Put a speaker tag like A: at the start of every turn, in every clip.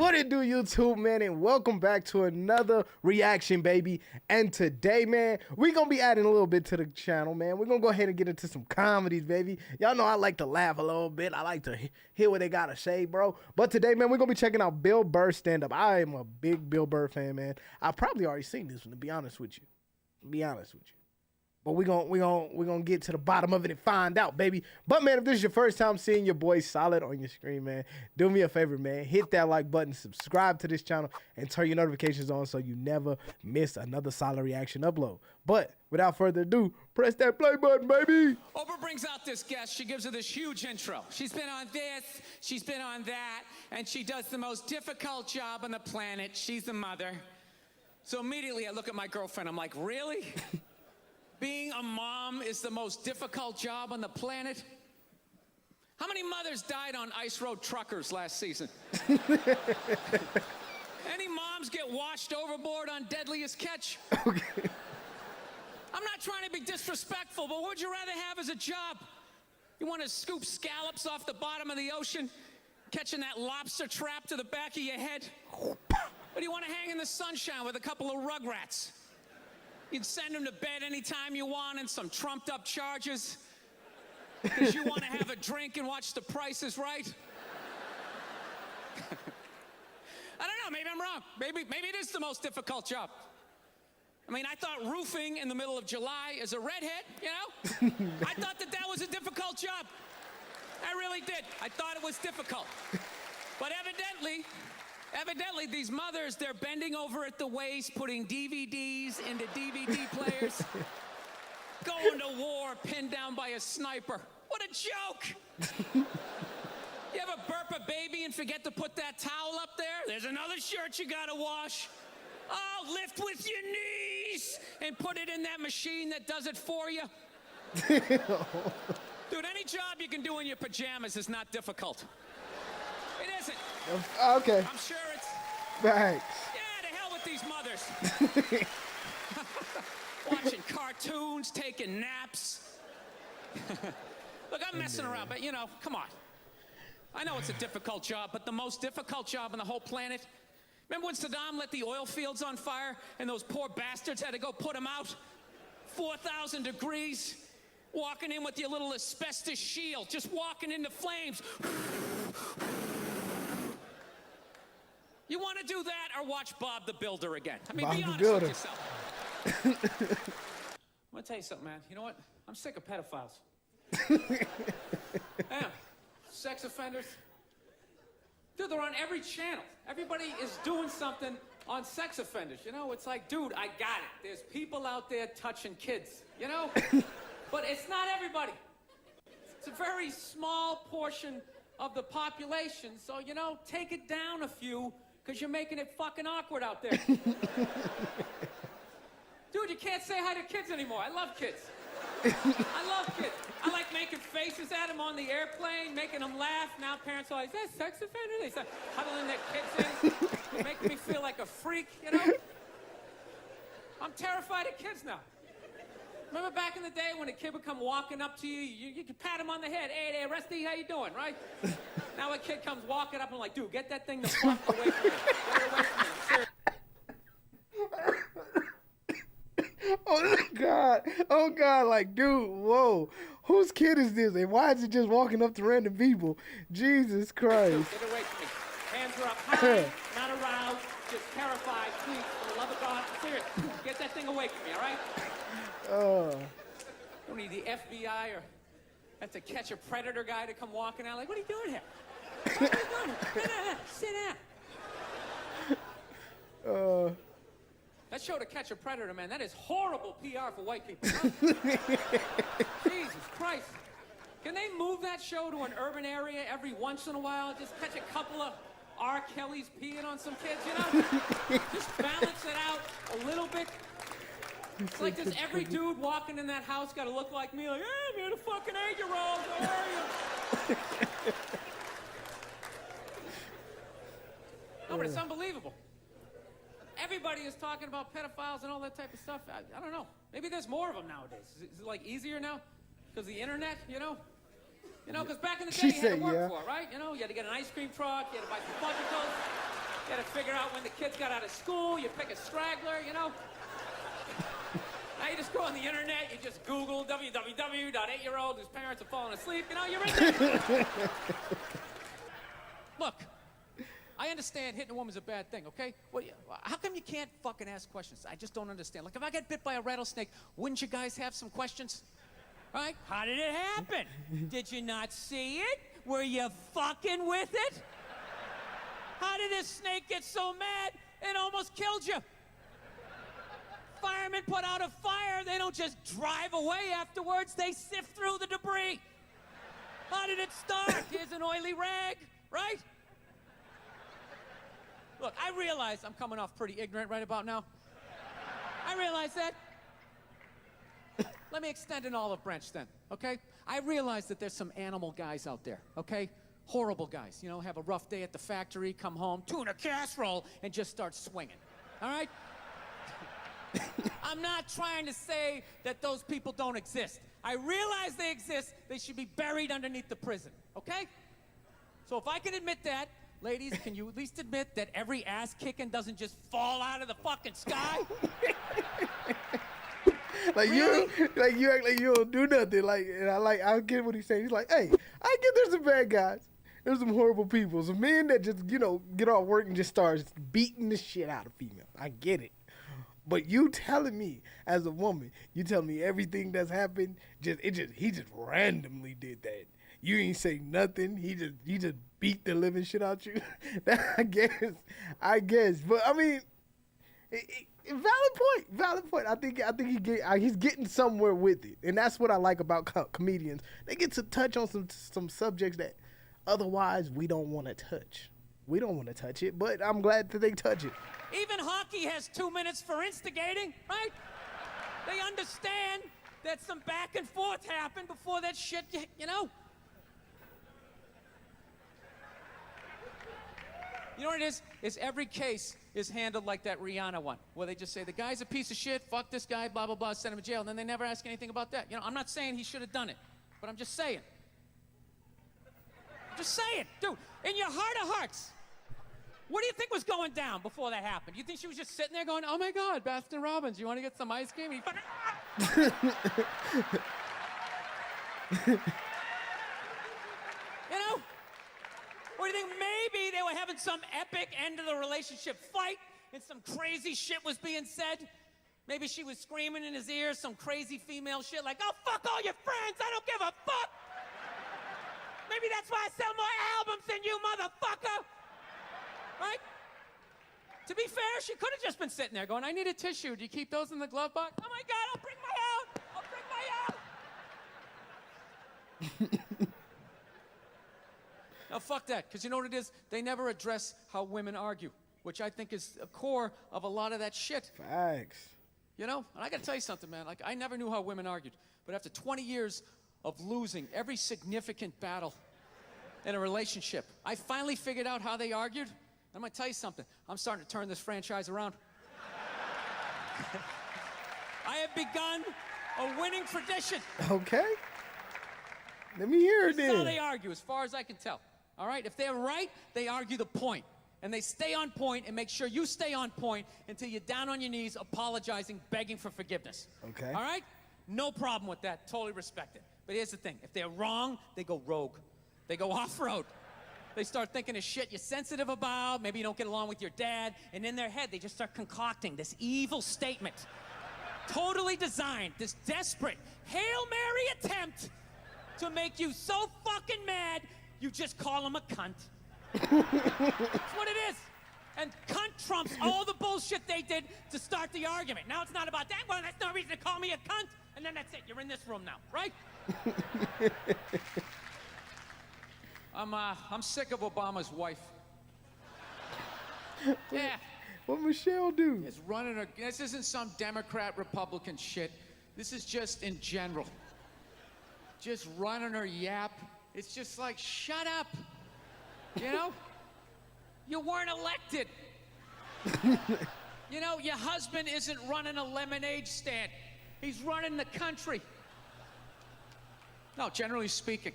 A: What it do, YouTube, man, and welcome back to another reaction, baby. And today, man, we're going to be adding a little bit to the channel, man. We're going to go ahead and get into some comedies, baby. Y'all know I like to laugh a little bit. I like to hear what they got to say, bro. But today, man, we're going to be checking out Bill Burr stand-up. I am a big Bill Burr fan, man. I've probably already seen this one, to be honest with you. But we're gonna get to the bottom of it and find out, baby. But, man, if this is your first time seeing your boy Solid on your screen, man, do me a favor, man. Hit that like button, subscribe to this channel, and turn your notifications on so you never miss another Solid reaction upload. But without further ado, press that play button, baby.
B: Oprah brings out this guest. She gives her this huge intro. She's been on this, she's been on that, and she does the most difficult job on the planet. She's the mother. So immediately I look at my girlfriend. I'm like, really? Being a mom is the most difficult job on the planet? How many mothers died on ice road truckers last season? Any moms get washed overboard on Deadliest Catch?
A: Okay.
B: I'm not trying to be disrespectful, but what would you rather have as a job? You want to scoop scallops off the bottom of the ocean, catching that lobster trap to the back of your head? Or do you want to hang in the sunshine with a couple of rugrats? You'd send them to bed anytime you want and some trumped up charges because you want to have a drink and watch The Price is Right. I don't know, maybe I'm wrong. Maybe it is the most difficult job. I mean, I thought roofing in the middle of July as a redhead, you know? I thought that was a difficult job. I really did. I thought it was difficult. But evidently, these mothers, they're bending over at the waist, putting DVDs into DVD players, going to war, pinned down by a sniper. What a joke! You ever burp a baby and forget to put that towel up there? There's another shirt you gotta wash. Oh, lift with your knees and put it in that machine that does it for you. Dude, any job you can do in your pajamas is not difficult. It isn't.
A: Okay.
B: I'm sure it's...
A: Thanks.
B: Yeah, to hell with these mothers. Watching cartoons, taking naps. Look, I'm messing around, but, you know, come on. I know it's a difficult job, but the most difficult job on the whole planet... Remember when Saddam lit the oil fields on fire and those poor bastards had to go put them out? 4,000 degrees, walking in with your little asbestos shield, just walking into flames. You want to do that or watch Bob the Builder again? I mean, be honest with yourself. I'm going to tell you something, man. You know what? I'm sick of pedophiles. Yeah. Sex offenders. Dude, they're on every channel. Everybody is doing something on sex offenders. You know, it's like, dude, I got it. There's people out there touching kids, you know? But it's not everybody. It's a very small portion of the population. So, you know, take it down a few, because you're making it fucking awkward out there. Dude, you can't say hi to kids anymore. I love kids. I love kids. I like making faces at them on the airplane, making them laugh. Now parents are like, is that a sex offender? They start huddling their kids in, making me feel like a freak, you know? I'm terrified of kids now. Remember back in the day when a kid would come walking up to you, you could pat him on the head. Hey there, Rusty, how you doing, right? Now a kid comes walking up and I'm like, dude, get that thing the fuck away from me. Get it away from me. I'm serious.
A: Oh God, like, dude, whoa, whose kid is this, and why is it just walking up to random people? Jesus Christ.
B: Dude, get away from me. Hands are up high, not aroused, just terrified. Please, for the love of God, I'm serious. Get that thing away from me, all right? Don't need the FBI or have to catch a predator guy to come walking out. Like, what are you doing here? What are you doing here? No, sit down. That show, To Catch a Predator, man, that is horrible PR for white people. Huh? Jesus Christ. Can they move that show to an urban area every once in a while? Just catch a couple of R. Kelly's peeing on some kids, you know? Just balance it out a little bit. It's like, does every dude walking in that house got to look like me? Like, hey, I'm here to fucking 8-year-old. How are you? No, but it's unbelievable. Everybody is talking about pedophiles and all that type of stuff. I don't know. Maybe there's more of them nowadays. Is it like easier now? Because the internet, you know? You know, because back in the day, you had to work for it, right? You know, you had to get an ice cream truck, you had to buy some fudgicles. You gotta figure out when the kids got out of school, you pick a straggler, you know? Now you just go on the internet, you just Google www.8-year-old whose parents have fallen asleep, you know, you're in there. Look, I understand hitting a woman's a bad thing, okay? Well, how come you can't fucking ask questions? I just don't understand. Like, if I get bit by a rattlesnake, wouldn't you guys have some questions? Right? How did it happen? Did you not see it? Were you fucking with it? How did this snake get so mad it almost killed you? Firemen put out a fire. They don't just drive away afterwards. They sift through the debris. How did it start? Here's an oily rag, right? Look, I realize I'm coming off pretty ignorant right about now. I realize that. Let me extend an olive branch then, okay? I realize that there's some animal guys out there, okay? Horrible guys, you know, have a rough day at the factory, come home, tuna casserole, and just start swinging, all right? I'm not trying to say that those people don't exist. I realize they exist. They should be buried underneath the prison, okay? So if I can admit that, ladies, can you at least admit that every ass kicking doesn't just fall out of the fucking sky?
A: Like
B: Really?
A: you act like you don't do nothing. Like, and I get what he's saying. He's like, hey, I get there's some bad guys. There's some horrible people. Some men that just, you know, get off work and just starts beating the shit out of females. I get it. But you telling me as a woman, you telling me everything that's happened, he just randomly did that. You ain't say nothing. He just beat the living shit out you. I guess. But I mean, valid point. I think he's getting somewhere with it, and that's what I like about comedians. They get to touch on some subjects that otherwise we don't want to touch. We don't want to touch it, but I'm glad that they touch it.
B: Even hockey has 2 minutes for instigating, right? They understand that some back and forth happened before that shit, you know? You know what it is? Is every case is handled like that Rihanna one, where they just say, the guy's a piece of shit, fuck this guy, blah, blah, blah, send him to jail, and then they never ask anything about that. You know, I'm not saying he should have done it, but I'm just saying. Just saying. Dude, in your heart of hearts, what do you think was going down before that happened? You think she was just sitting there going, oh my God, Baskin Robbins, you want to get some ice cream? And he fucking... You know? Or do you think maybe they were having some epic end of the relationship fight and some crazy shit was being said? Maybe she was screaming in his ear some crazy female shit like, oh, fuck all your friends, I don't give a fuck! Maybe that's why I sell more albums than you, motherfucker! Right? To be fair, she could have just been sitting there going, I need a tissue. Do you keep those in the glove box? Oh my God, I'll bring my out! Now, fuck that, because you know what it is? They never address how women argue, which I think is a core of a lot of that shit.
A: Facts.
B: You know? And I gotta tell you something, man. Like, I never knew how women argued. But after 20 years of losing every significant battle in a relationship, I finally figured out how they argued. I'm gonna tell you something. I'm starting to turn this franchise around. I have begun a winning tradition.
A: Okay. Let me hear it
B: This is how
A: then.
B: they argue, as far as I can tell. All right? If they're right, they argue the point. And they stay on point and make sure you stay on point until you're down on your knees, apologizing, begging for forgiveness.
A: Okay.
B: All right? No problem with that. Totally respect it. But here's the thing. If they're wrong, they go rogue. They go off-road. They start thinking of shit you're sensitive about. Maybe you don't get along with your dad. And in their head, they just start concocting this evil statement. Totally designed, this desperate Hail Mary attempt to make you so fucking mad, you just call them a cunt. That's what it is. And cunt trumps all the bullshit they did to start the argument. Now it's not about that. Well, that's no reason to call me a cunt. And then that's it. You're in this room now, right? I'm sick of Obama's wife. Yeah.
A: What Michelle do?
B: It's running her. This isn't some Democrat Republican shit. This is just in general. Just running her yap. It's just like, shut up. You know? You weren't elected. You know, your husband isn't running a lemonade stand. He's running the country. No, generally speaking,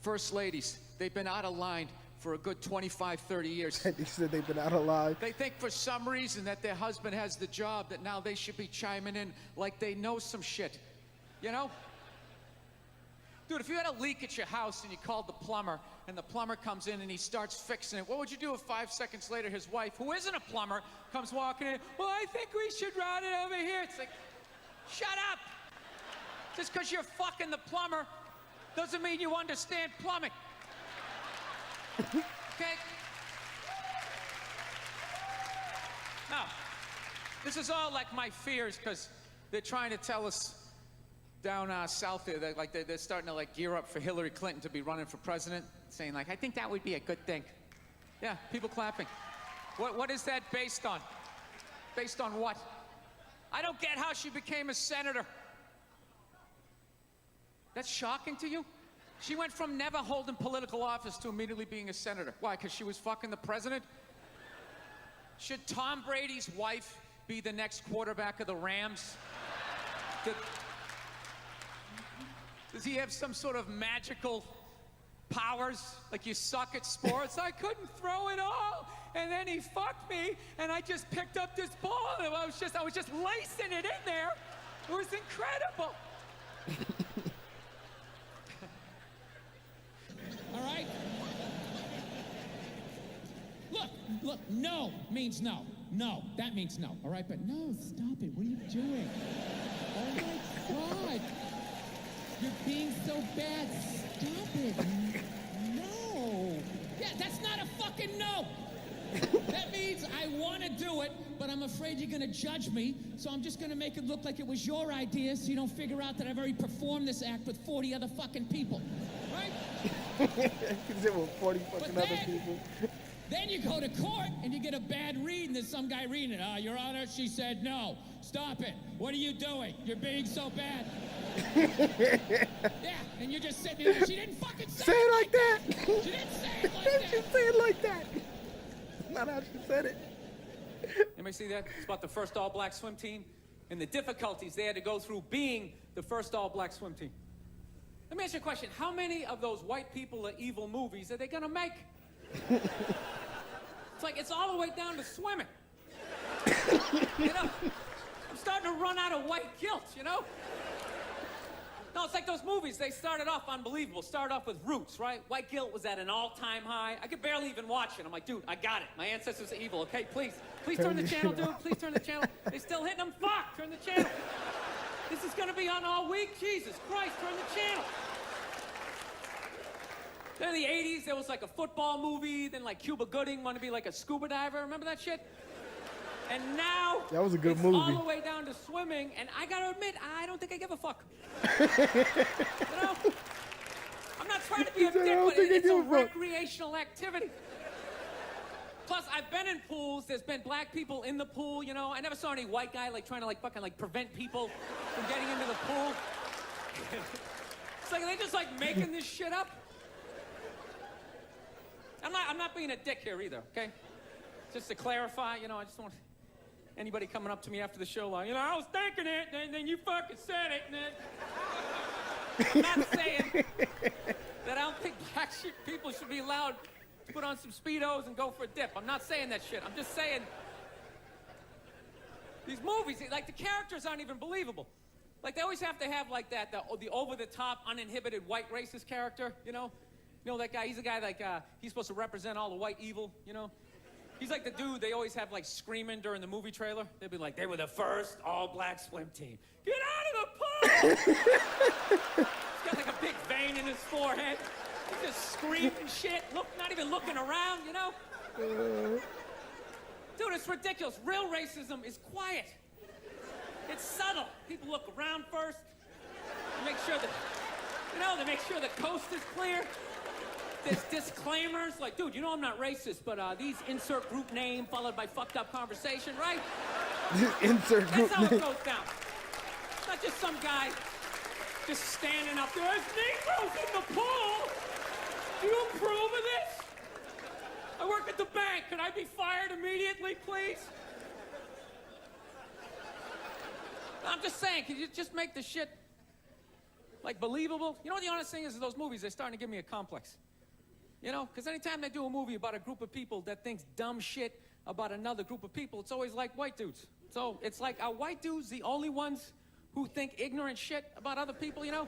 B: first ladies, they've been out of line for a good 25, 30 years.
A: They said they've been out alive.
B: They think for some reason that their husband has the job, that now they should be chiming in like they know some shit. You know? Dude, if you had a leak at your house and you called the plumber, and the plumber comes in and he starts fixing it, what would you do if 5 seconds later his wife, who isn't a plumber, comes walking in? Well, I think we should route it over here. It's like, shut up! Just because you're fucking the plumber doesn't mean you understand plumbing. Okay? Now, this is all like my fears, because they're trying to tell us down south there that like they're starting to like gear up for Hillary Clinton to be running for president, saying like, I think that would be a good thing. Yeah, people clapping. What is that based on? Based on what? I don't get how she became a senator. That's shocking to you? She went from never holding political office to immediately being a senator. Why? Because she was fucking the president? Should Tom Brady's wife be the next quarterback of the Rams? Does he have some sort of magical powers? Like, you suck at sports? I couldn't throw it all, and then he fucked me, and I just picked up this ball, and I was just lacing it in there. It was incredible.
C: All right? Look, no means no. No, that means no, all right? But no, stop it. What are you doing? Oh, my God. You're being so bad. Stop it. No. Yeah, that's not a fucking no. That means I want to do it, but I'm afraid you're going to judge me, so I'm just going to make it look like it was your idea so you don't figure out that I've already performed this act with 40 other fucking people, right?
A: Because it was 40 fucking other people.
C: Then you go to court and you get a bad read and there's some guy reading it. Your Honor, she said no. Stop it. What are you doing? You're being so bad. Yeah, and you're just sitting there. She didn't fucking say
A: it like that.
C: She didn't say it like that.
A: She said it like that. Not how she said it.
B: Anybody see that? It's about the first all-black swim team and the difficulties they had to go through being the first all-black swim team. Let me ask you a question. How many of those white people are evil movies are they gonna make? It's like, it's all the way down to swimming. You know? I'm starting to run out of white guilt, you know? No, it's like those movies. They started off unbelievable. Started off with Roots, right? White guilt was at an all-time high. I could barely even watch it. I'm like, dude, I got it. My ancestors are evil, okay? Please turn the channel, dude. Please turn the channel. They're still hitting them. Fuck, turn the channel. This is gonna be on all week. Jesus Christ, turn the channel. Then in the 80s, there was like a football movie. Then like Cuba Gooding wanted to be like a scuba diver. Remember that shit? And now
A: that was a good
B: it's
A: movie.
B: All the way down to swimming, and I gotta admit, I don't think I give a fuck. You know? I'm not trying to be a dick, but it's a recreational activity. Plus, I've been in pools. There's been black people in the pool, you know? I never saw any white guy like trying to like fucking like prevent people from getting into the pool. It's like, are they just like making this shit up? I'm not being a dick here either, okay? Just to clarify, you know, I just don't want anybody coming up to me after the show like, you know, I was thinking it, and then you fucking said it, and then... I'm not saying that I don't think black people should be allowed to put on some Speedos and go for a dip. I'm not saying that shit. I'm just saying these movies, like, the characters aren't even believable. Like, they always have to have, like, the over-the-top, uninhibited white racist character, you know? You know, that guy, he's a guy, like, he's supposed to represent all the white evil, you know? He's like the dude they always have, like, screaming during the movie trailer. They'd be like, they were the first all-black swim team. Get out of the pool! He's got, like, a big vein in his forehead. He's just screaming shit, not even looking around, you know? Dude, it's ridiculous. Real racism is quiet. It's subtle. People look around first. They make sure that, you know, they make sure the coast is clear. There's disclaimers, like, dude, you know I'm not racist, but these insert group name followed by fucked up conversation, right?
A: Insert group
B: That's how
A: name.
B: it goes down. It's not just some guy just standing up there. There's Negroes in the pool. Do you approve of this? I work at the bank. Can I be fired immediately, please? I'm just saying, can you just make the shit, like, believable? You know what the honest thing is those movies, they're starting to give me a complex. You know, because anytime they do a movie about a group of people that thinks dumb shit about another group of people, it's always like white dudes. So it's like, are white dudes the only ones who think ignorant shit about other people, you know?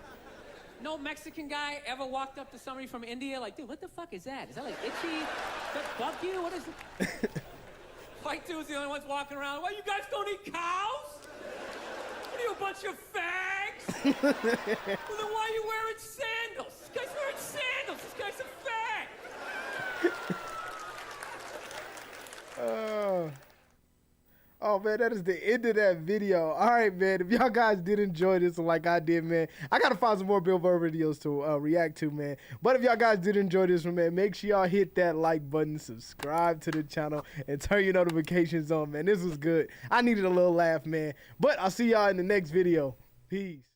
B: No Mexican guy ever walked up to somebody from India like, dude, what the fuck is that? Is that like itchy? Does that bug you? What is it? White dudes the only ones walking around. Well, you guys don't eat cows? What are you, a bunch of fags? Well, then why are you wearing sandals? This guy's wearing sandals. This guy's a fag.
A: Oh, man, that is the end of that video. All right, man, if y'all guys did enjoy this like I did, man, I got to find some more Bill Burr videos to react to, man. But if y'all guys did enjoy this one, man, make sure y'all hit that like button, subscribe to the channel, and turn your notifications on, man. This was good. I needed a little laugh, man. But I'll see y'all in the next video. Peace.